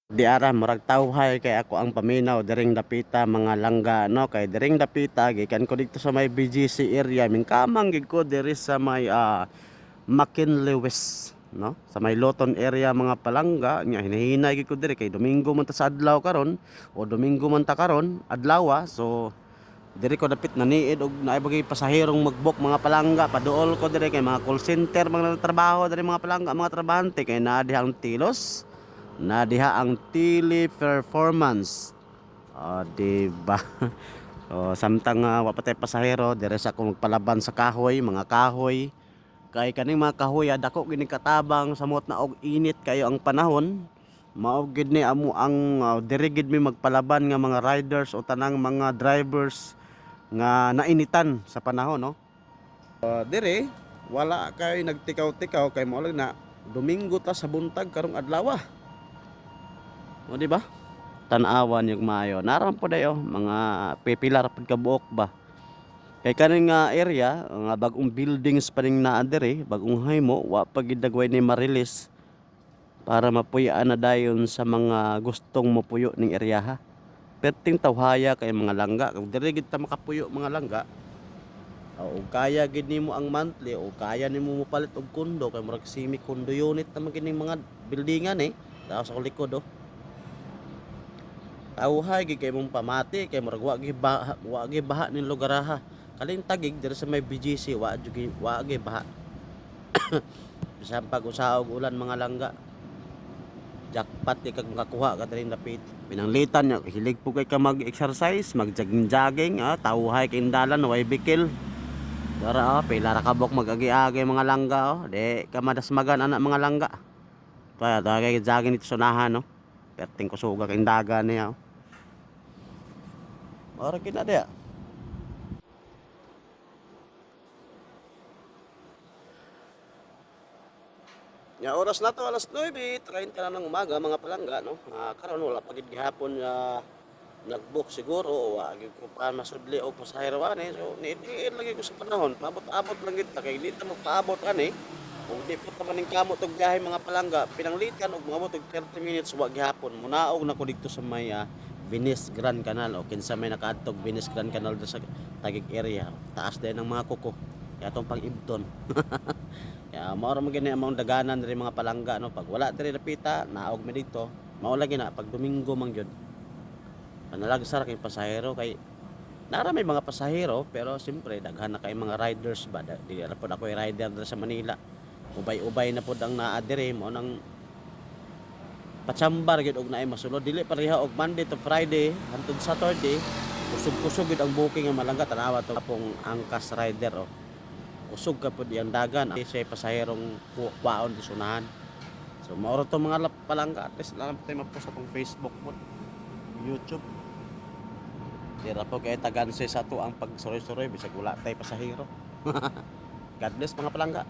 Di ara murag tawhay kay ako ang paminaw diring dapita mga langga no, kay diring dapita gikan ko dito sa may BGC area mingkamang gid ko diri sa may McKinley West no, sa may Loton area mga palangga nya hinahinay gid ko diri kay Domingo man ta sa adlaw karon o Domingo man ta karon adlaw so diri ko dapit naniid og naibagay pasaherong magbook mga palangga paduol ko diri kay mga call center mga trabaho diri mga palangga mga trabahante kay naa dihang tilos na diha ang teleperformance di ba. O samtang wa pa tay pasahero dire sa ako magpalaban sa kahoy mga kahoy kay kaning mga kahoy dako gini katabang samot na og init kayo ang panahon mao gid ni amo ang dire gid mi magpalaban nga mga riders o tanang mga drivers nga nainitan sa panahon no. Dire wala kay nagtikaw-tikaw kay mao lang na Domingo ta sa buntag karong adlaw. O di ba? Tan-awan yung maayo. Naram po dayo mga pipilar pud ka buok ba. Kay kaning nga area nga bagong buildings pa ning naa diri, bagong haymo wa pa gid dagway ni ma-release para mapuyaan na dayon sa mga gustong mopuyo ning area ha. Perting tawhaya kay mga langga. Kung diri gid ta makapuyo mga langga, o kaya gid nimo ang monthly o kaya nimo mopalit og kondo kay murag semi condo unit naman kining mga buildingan daw sa likod tawhay gid kay mong pamati kay murag wa gi baha ning lugar ha. Kaling tagig diri sa may BGC wa gi baha. Bisan pag usaog ulan mga langga. Jackpot kag makakuha ka diri dapit. Pinanglitan nya hilig po kay ka mag-exercise, mag-jogging tawhay kay dalan way bikil. Dara pila ra kabok mag-agi-agi mga langga di ka madasmagan anak mga langga. Kaya kay jogging dito sa unahan no. Perting kusuga kay dagan niya. Ora kita dia. Ya oras na to alas 9:30 na ng umaga mga palangga no. Karon wala pa gid gihapon nag-book siguro o gid ko pa masudli og pasahero ani so niid lagi ko sa panahon paabot-abot lang gid ta kay di ta magpaabot ani. Kung di po naman ning kamot og biyahe mga palangga pinanglitan og moabot og 30 minutes wa gihapon munaog na ko dito sa may Venice Grand Canal o kinsa may nakaadtog Venice Grand Canal sa Taguig area taas din ang mga kuko kaya itong pang-ibton. Kaya mao ra man gani among daganan diri mga palangga no pag wala diri napita naog mi dito mao lagi na pag Domingo man gyud panalagsar kay pasahero kay nara may mga pasahero pero siyempre daghan na kay mga riders ba dili ra pud ako rider diri sa Manila ubay-ubay na pud ang naa diri mo nang patsambar gid og naay masulod dili pareha og Monday to Friday hangtod Saturday kusog-kusog gid ang booking nga malangga tanawa to pong angkas rider kusog ka pud yang dagan say pasaherong kuwaon di sunahan so mao to mga palangga at least lang tay mapost sa tong Facebook mo YouTube dira po kay tagan sa to ang pagsuroy-suroy bisag wala tay pasahero. God bless mga palangga.